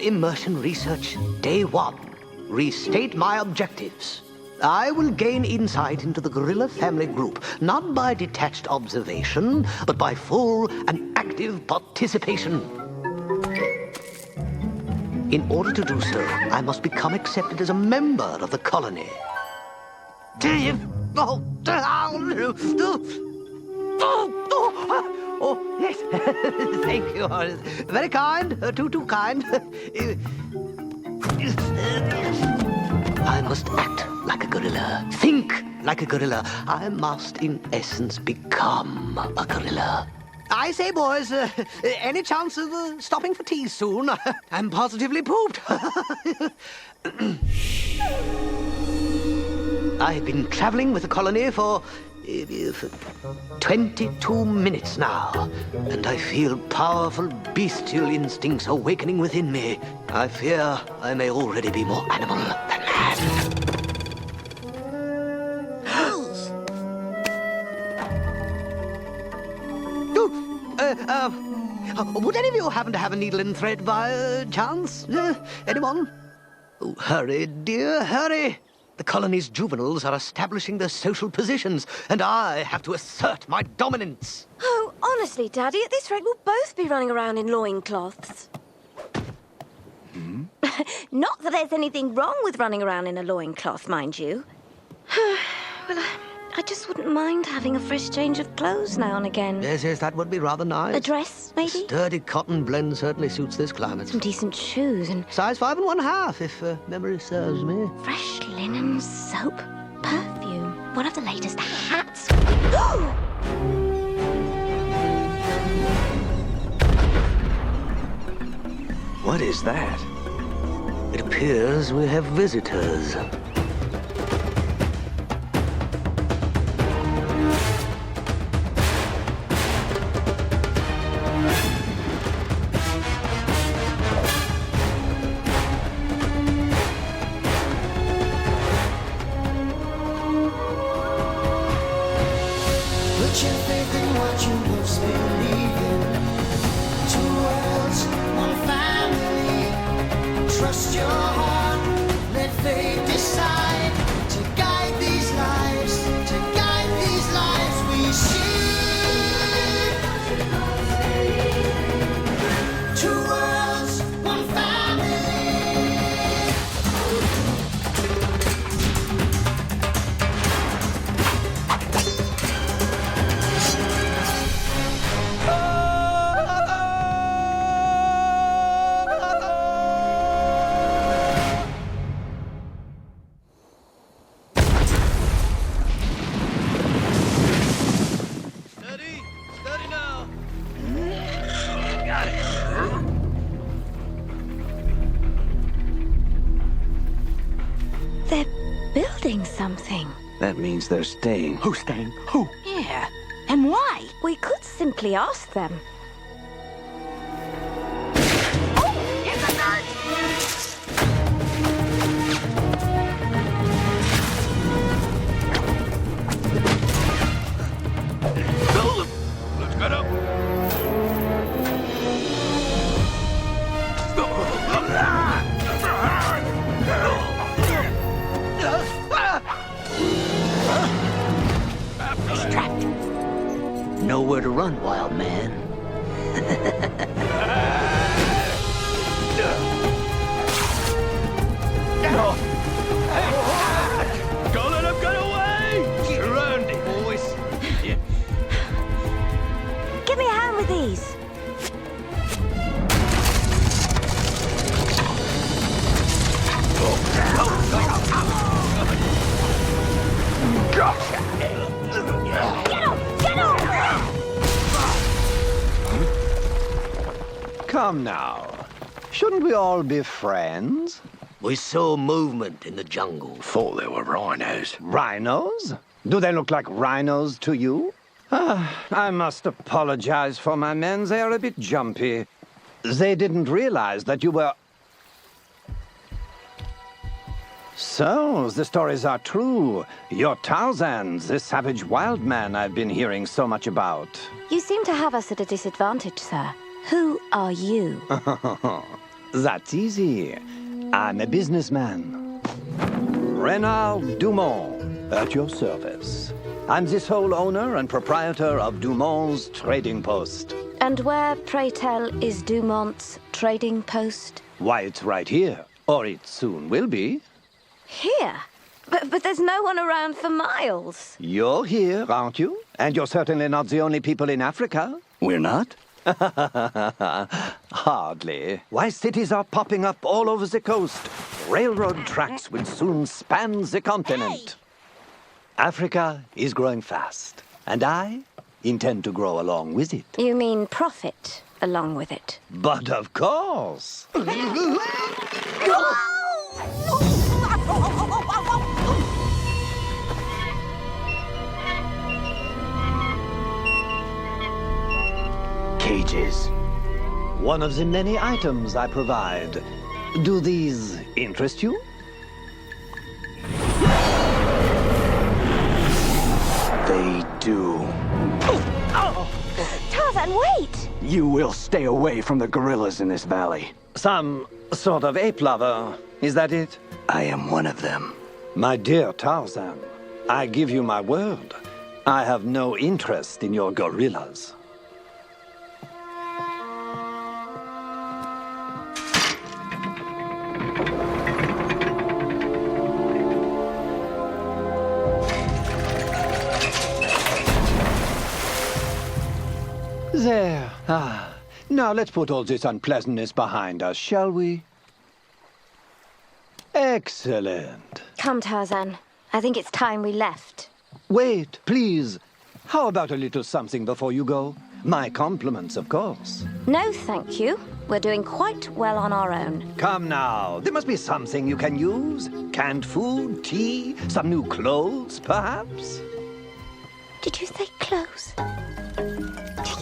Immersion research, day 1. Restate my objectives. I will gain insight into the gorilla family group, not by detached observation, but by full and active participation. In order to do so, I must become accepted as a member of the colony. Oh, yes. Thank you. Very kind. Too kind. I must act like a gorilla. Think like a gorilla. I must, in essence, become a gorilla. I say, boys, any chance of stopping for tea soon? I'm positively pooped. I've been traveling with the colony for 22 minutes now, and I feel powerful bestial instincts awakening within me. I fear I may already be more animal than man. Would any of you happen to have a needle and thread by chance? Anyone? Oh, hurry, dear, hurry. The colony's juveniles are establishing their social positions, and I have to assert my dominance. Oh, honestly, Daddy, at this rate we'll both be running around in loincloths. Not that there's anything wrong with running around in a loincloth, mind you. Well, I just wouldn't mind having a fresh change of clothes now and again. Yes, that would be rather nice. A dress, maybe? Sturdy cotton blend certainly suits this climate. Some decent shoes and... Size 5 1/2, if memory serves me. Fresh linen, soap, perfume. One of the latest hats. What is that? It appears we have visitors. Put your faith in what you most believe in. 2 worlds, 1 family. Trust your heart, let fate decide to guide these lives, we see. 2 worlds, 1 family. Steady now. Got it. They're building something. That means they're staying. Who's staying? Who? Yeah. And why? We could simply ask them. Let's get up. He's trapped. Nowhere to run, wild man. Don't let him get away! Surrounded, boys. Give me a hand with these. Come now. Shouldn't we all be friends? We saw movement in the jungle. Thought they were rhinos. Rhinos? Do they look like rhinos to you? I must apologize for my men. They are a bit jumpy. They didn't realize that you were... So, the stories are true. You're Tarzan, the savage wild man I've been hearing so much about. You seem to have us at a disadvantage, sir. Who are you? That's easy. I'm a businessman. Renard Dumont, at your service. I'm the sole owner and proprietor of Dumont's Trading Post. And where, pray tell, is Dumont's trading post? Why, it's right here. Or it soon will be. Here? But there's no one around for miles. You're here, aren't you? And you're certainly not the only people in Africa. We're not? Hardly. Why, cities are popping up all over the coast. Railroad tracks will soon span the continent. Africa is growing fast, and I intend to grow along with it. You mean profit along with it? But of course. Cages. One of the many items I provide. Do these interest you? They do. Tarzan, wait! You will stay away from the gorillas in this valley. Some sort of ape lover, is that it? I am one of them. My dear Tarzan, I give you my word. I have no interest in your gorillas. There. Now let's put all this unpleasantness behind us, shall we? Excellent. Come, Tarzan. I think it's time we left. Wait, please. How about a little something before you go? My compliments, of course. No, thank you. We're doing quite well on our own. Come now. There must be something you can use. Canned food, tea, some new clothes, perhaps? Did you say clothes?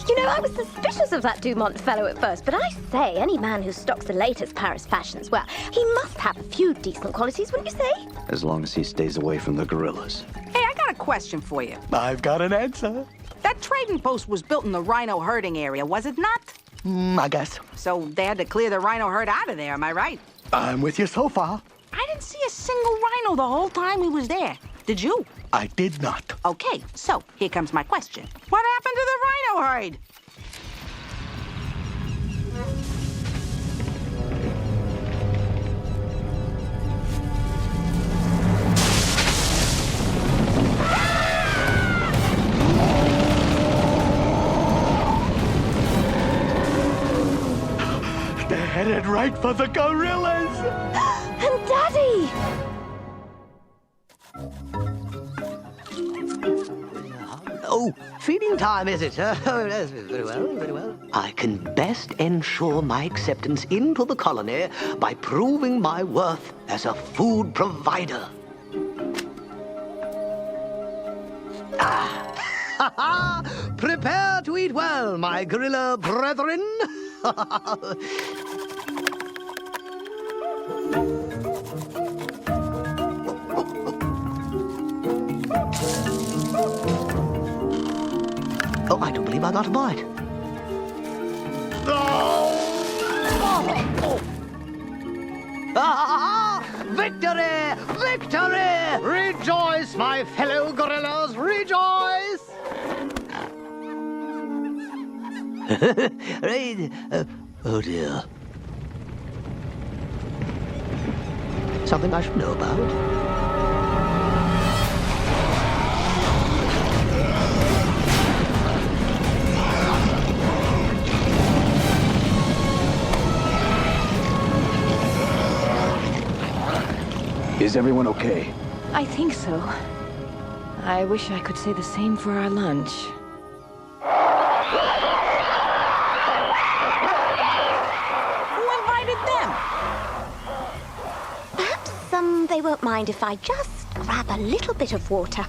You know, I was suspicious of that Dumont fellow at first, but I say, any man who stocks the latest Paris fashions, well, he must have a few decent qualities, wouldn't you say? As long as he stays away from the gorillas. Hey, I got a question for you. I've got an answer. That trading post was built in the rhino herding area, was it not? I guess. So they had to clear the rhino herd out of there, am I right? I'm with you so far. I didn't see a single rhino the whole time we was there. Did you? I did not. Okay, so here comes my question. What happened to the rhino herd? They're headed right for the gorillas. And Daddy! Oh, feeding time, is it? Oh, yes, very well, very well. I can best ensure my acceptance into the colony by proving my worth as a food provider. Prepare to eat well, my gorilla brethren. Oh, I do believe I got a bite. Victory! Victory! Rejoice, my fellow gorillas, rejoice! Oh dear. Something I should know about. Is everyone okay? I think so. I wish I could say the same for our lunch. Who invited them? Perhaps they won't mind if I just grab a little bit of water.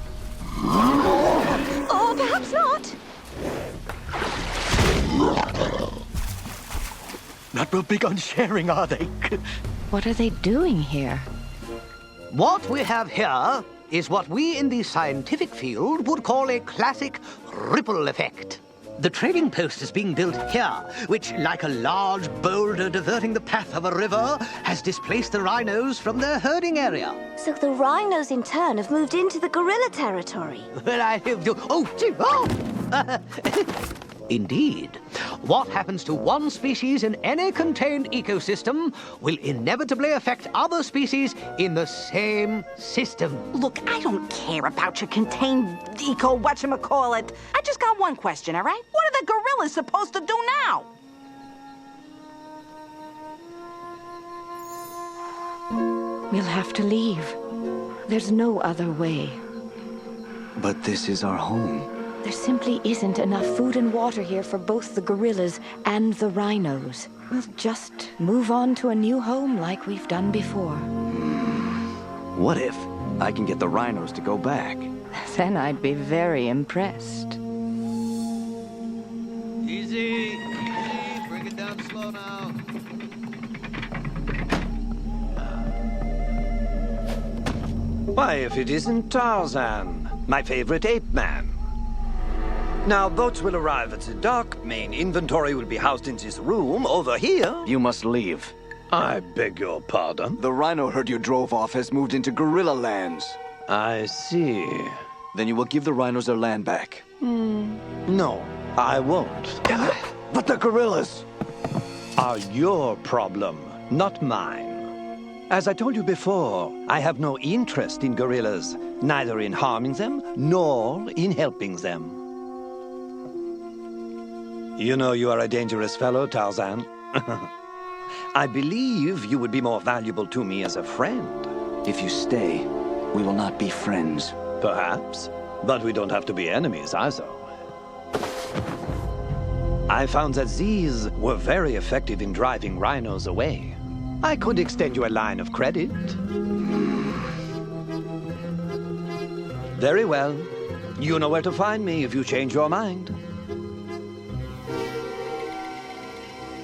Or perhaps not. Not real big on sharing, are they? What are they doing here? What we have here is what we in the scientific field would call a classic ripple effect. The trading post is being built here, which, like a large boulder diverting the path of a river, has displaced the rhinos from their herding area. So the rhinos, in turn, have moved into the gorilla territory. Well, Indeed. What happens to one species in any contained ecosystem will inevitably affect other species in the same system. Look, I don't care about your contained whatchamacallit. I just got one question, all right? What are the gorillas supposed to do now? We'll have to leave. There's no other way. But this is our home. There simply isn't enough food and water here for both the gorillas and the rhinos. We'll just move on to a new home like we've done before. What if I can get the rhinos to go back? Then I'd be very impressed. Easy. Bring it down slow now. Why, if it isn't Tarzan, my favorite ape man. Now, boats will arrive at the dock. Main inventory will be housed in this room over here. You must leave. I beg your pardon? The rhino herd you drove off has moved into gorilla lands. I see. Then you will give the rhinos their land back. No, I won't. But the gorillas! Are your problem, not mine. As I told you before, I have no interest in gorillas, neither in harming them nor in helping them. You know you are a dangerous fellow, Tarzan. I believe you would be more valuable to me as a friend. If you stay, we will not be friends. Perhaps, but we don't have to be enemies either. I found that these were very effective in driving rhinos away. I could extend you a line of credit. Very well. You know where to find me if you change your mind.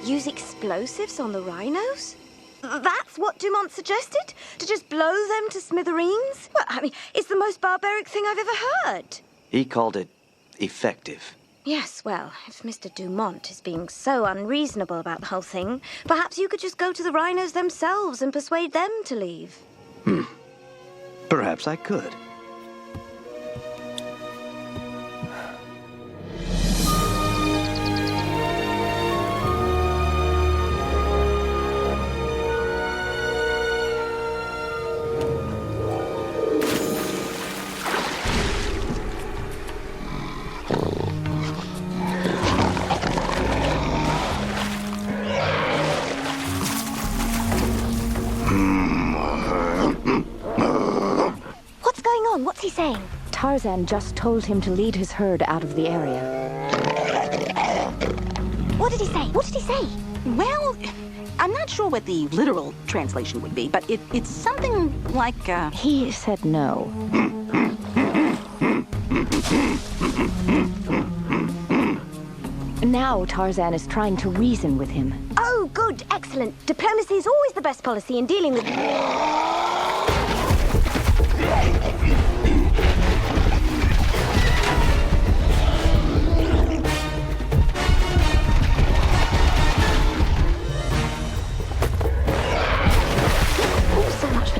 Use explosives on the rhinos? That's what Dumont suggested? To just blow them to smithereens? Well, I mean, it's the most barbaric thing I've ever heard. He called it effective. Yes, well, if Mr. Dumont is being so unreasonable about the whole thing, perhaps you could just go to the rhinos themselves and persuade them to leave. Perhaps I could. What's he saying? Tarzan just told him to lead his herd out of the area. What did he say? What did he say? Well, I'm not sure what the literal translation would be, but it's something like, He said no. Now Tarzan is trying to reason with him. Oh, good, excellent. Diplomacy is always the best policy in dealing with...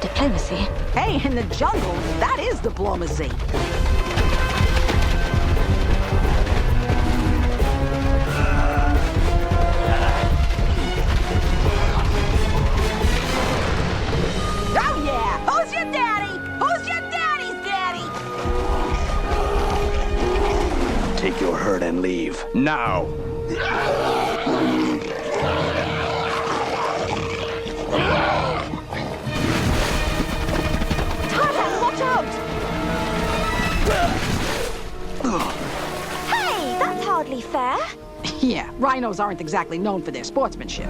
Diplomacy. Hey, in the jungle, that is diplomacy. Oh, yeah! Who's your daddy? Who's your daddy's daddy? Take your herd and leave. Now! Hey, that's hardly fair. Yeah, rhinos aren't exactly known for their sportsmanship.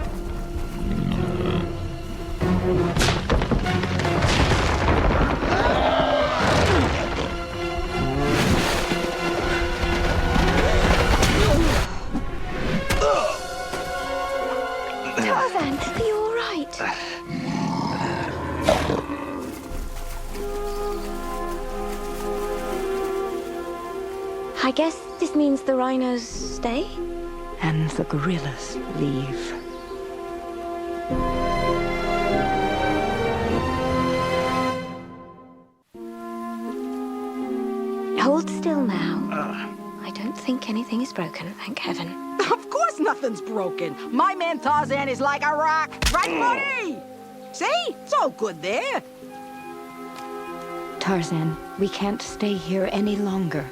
Tarzan, are you all right? I guess This means the rhinos stay? And the gorillas leave. Hold still now. I don't think anything is broken, thank heaven. Of course nothing's broken. My man Tarzan is like a rock. Right, buddy? See? It's all good there. Tarzan, we can't stay here any longer.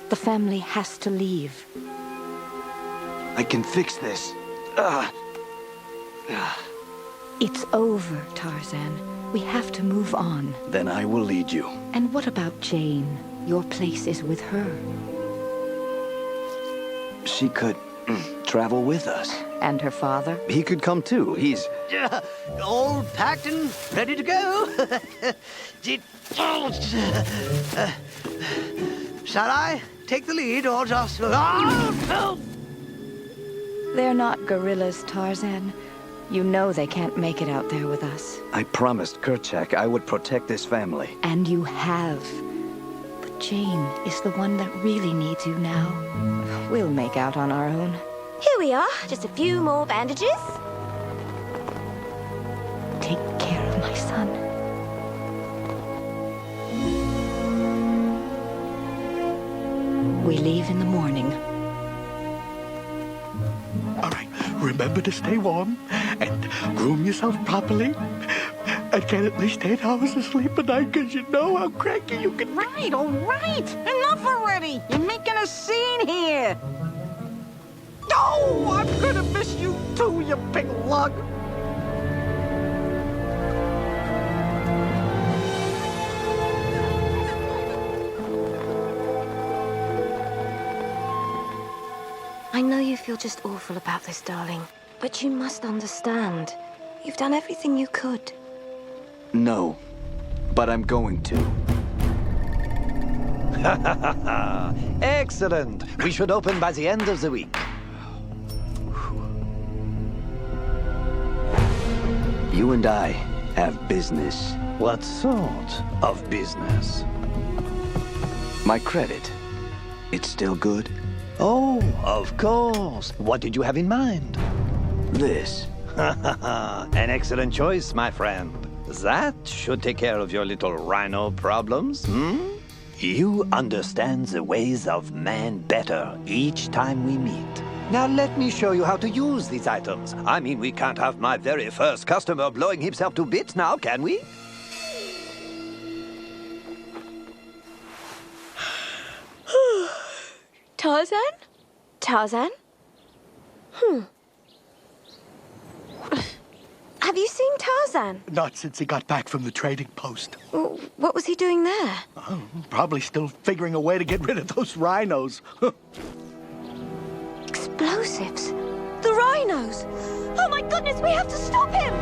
The family has to leave. I can fix this. It's over, Tarzan. We have to move on. Then I will lead you. And what about Jane? Your place is with her. She could travel with us. And her father? He could come too. He's... All packed and ready to go. Shall I take the lead or just... They're not gorillas, Tarzan. You know they can't make it out there with us. I promised Kerchak I would protect this family. And you have. But Jane is the one that really needs you now. We'll make out on our own. Here we are, just a few more bandages. Take care of my son. We leave in the morning. All right, remember to stay warm and groom yourself properly and get at least 8 hours of sleep a night because you know how cranky you can be. Right, all right. Enough already. You're making a scene here. Oh, I'm gonna miss you too, you big lug. I know you feel just awful about this, darling. But you must understand. You've done everything you could. No, but I'm going to. Excellent. We should open by the end of the week. You and I have business. What sort of business? My credit, it's still good? Oh, of course. What did you have in mind? This. An excellent choice, my friend. That should take care of your little rhino problems, hmm? You understand the ways of man better each time we meet. Now let me show you how to use these items. I mean, we can't have my very first customer blowing himself to bits now, can we? Tarzan? Tarzan? Have you seen Tarzan? Not since he got back from the trading post. What was he doing there? Oh, probably still figuring a way to get rid of those rhinos. Explosives? The rhinos? Oh my goodness, we have to stop him!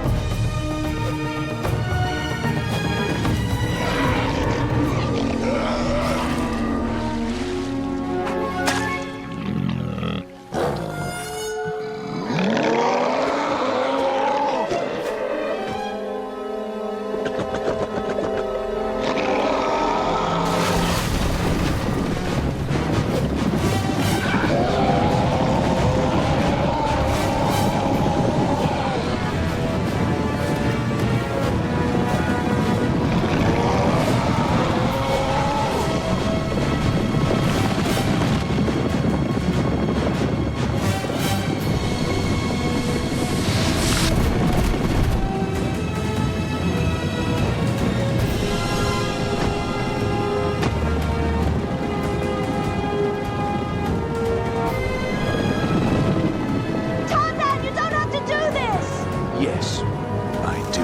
Yes, I do.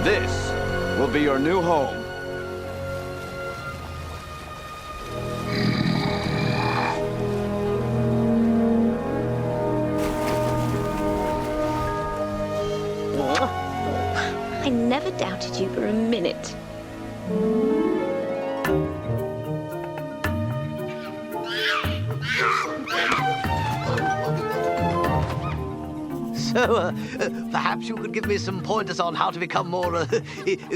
This will be your new home. I never doubted you for a minute. So, perhaps you could give me some pointers on how to become more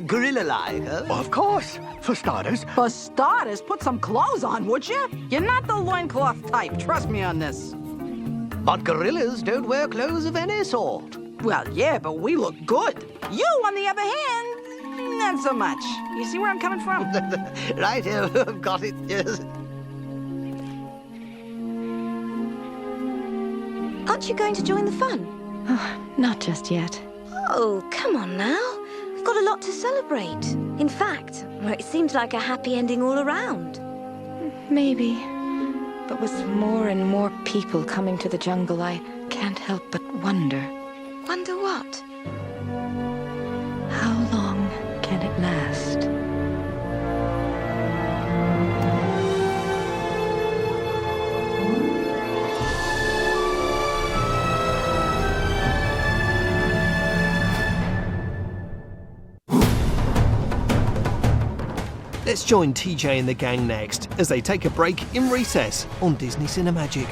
gorilla-like, huh? Of course. For starters, For starters, put some clothes on, would you? You're not the loincloth type. Trust me on this. But gorillas don't wear clothes of any sort. Well, yeah, but we look good. You, on the other hand, not so much. You see where I'm coming from? Right here, I've got it, yes. Aren't you going to join the fun? Not just yet. Oh, come on now. We've got a lot to celebrate. In fact, it seems like a happy ending all around. Maybe. But with more and more people coming to the jungle, I can't help but wonder. Wonder what? How long can it last? Let's join TJ and the gang next as they take a break in recess on Disney Cinemagic.